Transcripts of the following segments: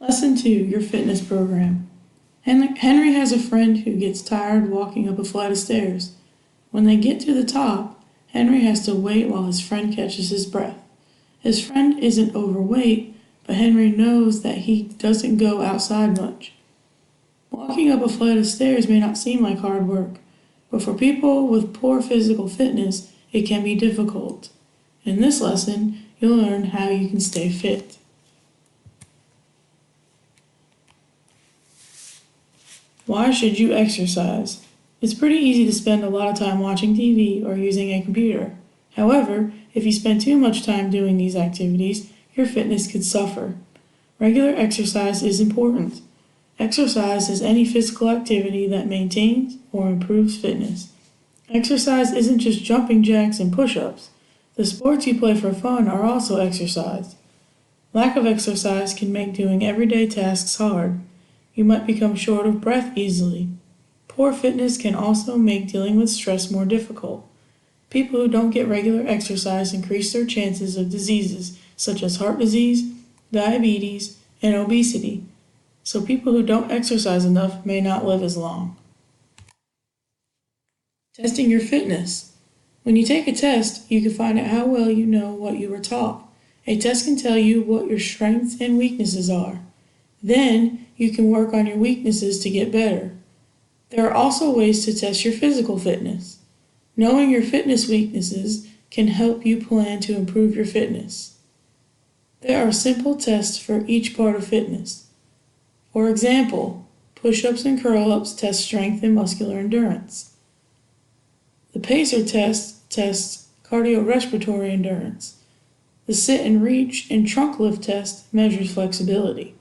Lesson 2, your fitness program. Henry has a friend who gets tired walking up a flight of stairs. When they get to the top, Henry has to wait while his friend catches his breath. His friend isn't overweight, but Henry knows that he doesn't go outside much. Walking up a flight of stairs may not seem like hard work, but for people with poor physical fitness, it can be difficult. In this lesson, you'll learn how you can stay fit. Why should you exercise? It's pretty easy to spend a lot of time watching TV or using a computer. However, if you spend too much time doing these activities, your fitness could suffer. Regular exercise is important. Exercise is any physical activity that maintains or improves fitness. Exercise isn't just jumping jacks and push-ups. The sports you play for fun are also exercise. Lack of exercise can make doing everyday tasks hard. You might become short of breath easily. Poor fitness can also make dealing with stress more difficult. People who don't get regular exercise increase their chances of diseases such as heart disease, diabetes, and obesity. So people who don't exercise enough may not live as long. Testing your fitness. When you take a test, you can find out how well you know what you were taught. A test can tell you what your strengths and weaknesses are. Then you can work on your weaknesses to get better. There are also ways to test your physical fitness. Knowing your fitness weaknesses can help you plan to improve your fitness. There are simple tests for each part of fitness. For example, push-ups and curl-ups test strength and muscular endurance. The pacer test tests cardiorespiratory endurance. The sit and reach and trunk lift test measures flexibility.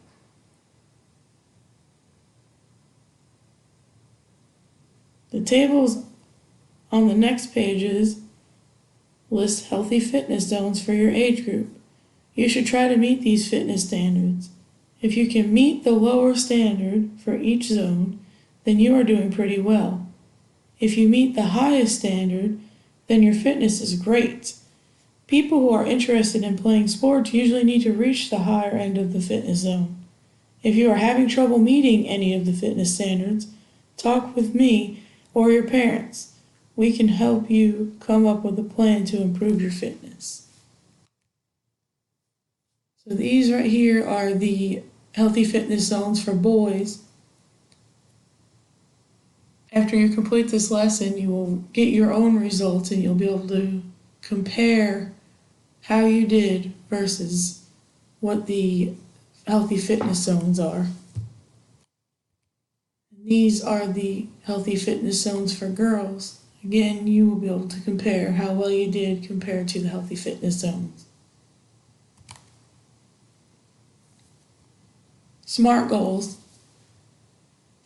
The tables on the next pages list healthy fitness zones for your age group. You should try to meet these fitness standards. If you can meet the lower standard for each zone, then you are doing pretty well. If you meet the highest standard, then your fitness is great. People who are interested in playing sports usually need to reach the higher end of the fitness zone. If you are having trouble meeting any of the fitness standards, talk with me or your parents. We can help you come up with a plan to improve your fitness. So these right here are the healthy fitness zones for boys. After you complete this lesson, you will get your own results and you'll be able to compare how you did versus what the healthy fitness zones are. These are the healthy fitness zones for girls. Again, you will be able to compare how well you did compared to the healthy fitness zones. SMART goals.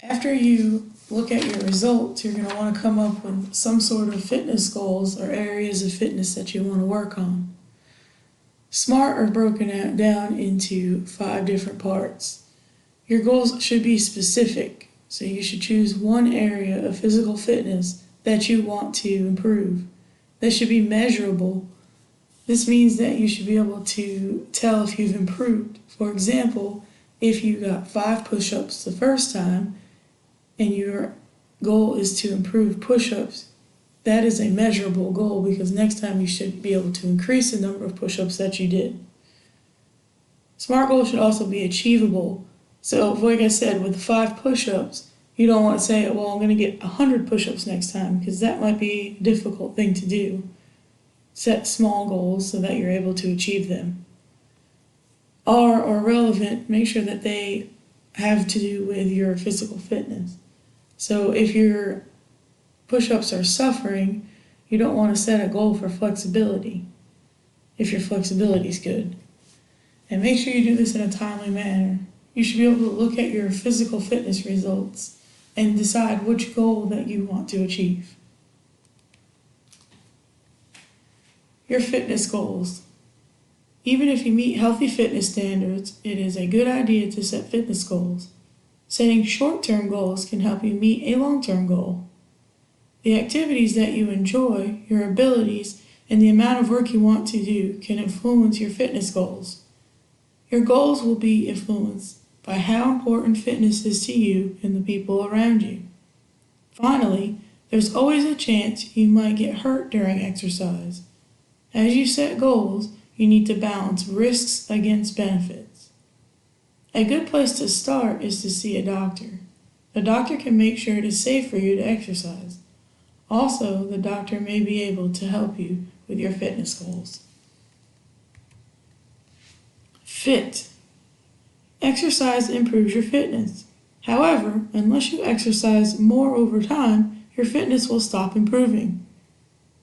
After you look at your results, you're going to want to come up with some sort of fitness goals or areas of fitness that you want to work on. SMART are broken down into 5 different parts. Your goals should be specific, so you should choose one area of physical fitness that you want to improve. They should be measurable. This means that you should be able to tell if you've improved. For example, if you got 5 push-ups the first time and your goal is to improve push-ups, that is a measurable goal because next time you should be able to increase the number of push-ups that you did. SMART goals should also be achievable. So like I said, with 5 push-ups, you don't want to say, well, I'm going to get 100 push-ups next time because that might be a difficult thing to do. Set small goals so that you're able to achieve them. Are relevant, make sure that they have to do with your physical fitness. So if your push-ups are suffering, you don't want to set a goal for flexibility if your flexibility is good. And make sure you do this in a timely manner. You should be able to look at your physical fitness results and decide which goal that you want to achieve. Your fitness goals. Even if you meet healthy fitness standards, it is a good idea to set fitness goals. Setting short-term goals can help you meet a long-term goal. The activities that you enjoy, your abilities, and the amount of work you want to do can influence your fitness goals. Your goals will be influenced by how important fitness is to you and the people around you. Finally, there's always a chance you might get hurt during exercise. As you set goals, you need to balance risks against benefits. A good place to start is to see a doctor. The doctor can make sure it is safe for you to exercise. Also, the doctor may be able to help you with your fitness goals. Fit. Exercise improves your fitness. However, unless you exercise more over time, your fitness will stop improving.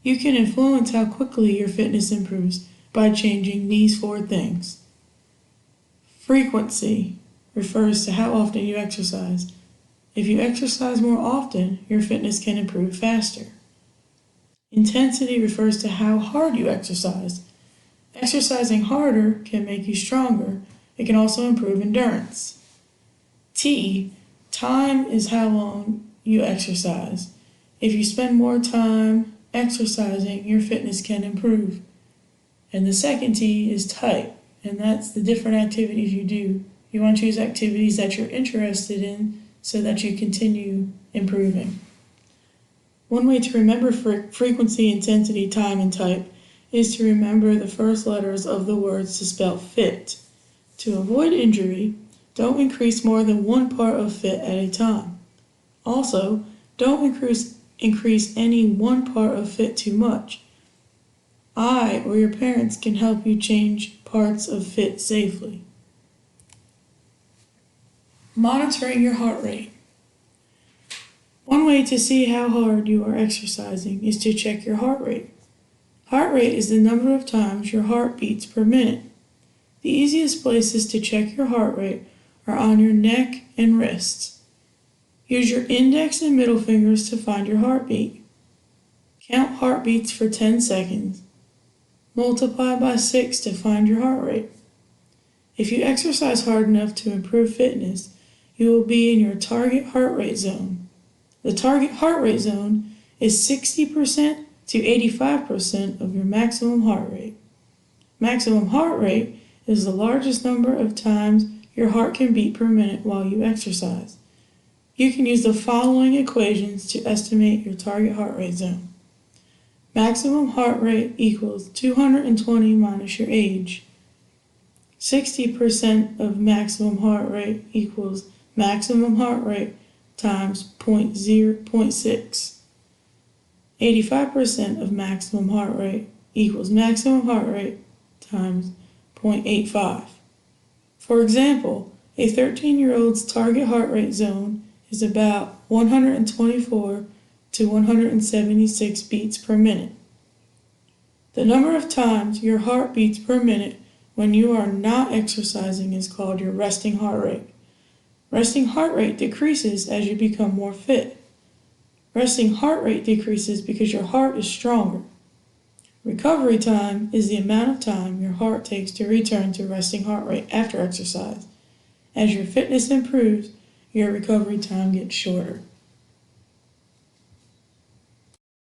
You can influence how quickly your fitness improves by changing these 4 things. Frequency refers to how often you exercise. If you exercise more often, your fitness can improve faster. Intensity refers to how hard you exercise. Exercising harder can make you stronger. It can also improve endurance. Time is how long you exercise. If you spend more time exercising, your fitness can improve. And the second T is type, and that's the different activities you do. You want to choose activities that you're interested in so that you continue improving. One way to remember frequency, intensity, time, and type is to remember the first letters of the words to spell fit. To avoid injury, don't increase more than one part of fit at a time. Also, don't increase any one part of fit too much. I or your parents can help you change parts of fit safely. Monitoring your heart rate. One way to see how hard you are exercising is to check your heart rate. Heart rate is the number of times your heart beats per minute. The easiest places to check your heart rate are on your neck and wrists. Use your index and middle fingers to find your heartbeat. Count heartbeats for 10 seconds. Multiply by 6 to find your heart rate. If you exercise hard enough to improve fitness, you will be in your target heart rate zone. The target heart rate zone is 60% to 85% of your maximum heart rate. Maximum heart rate is the largest number of times your heart can beat per minute while you exercise. You can use the following equations to estimate your target heart rate zone. Maximum heart rate equals 220 minus your age. 60% of maximum heart rate equals maximum heart rate times 0.6. 85% of maximum heart rate equals maximum heart rate times 0.85. For example, a 13-year-old's target heart rate zone is about 124 to 176 beats per minute. The number of times your heart beats per minute when you are not exercising is called your resting heart rate. Resting heart rate decreases as you become more fit. Resting heart rate decreases because your heart is stronger. Recovery time is the amount of time your heart takes to return to resting heart rate after exercise. As your fitness improves, your recovery time gets shorter.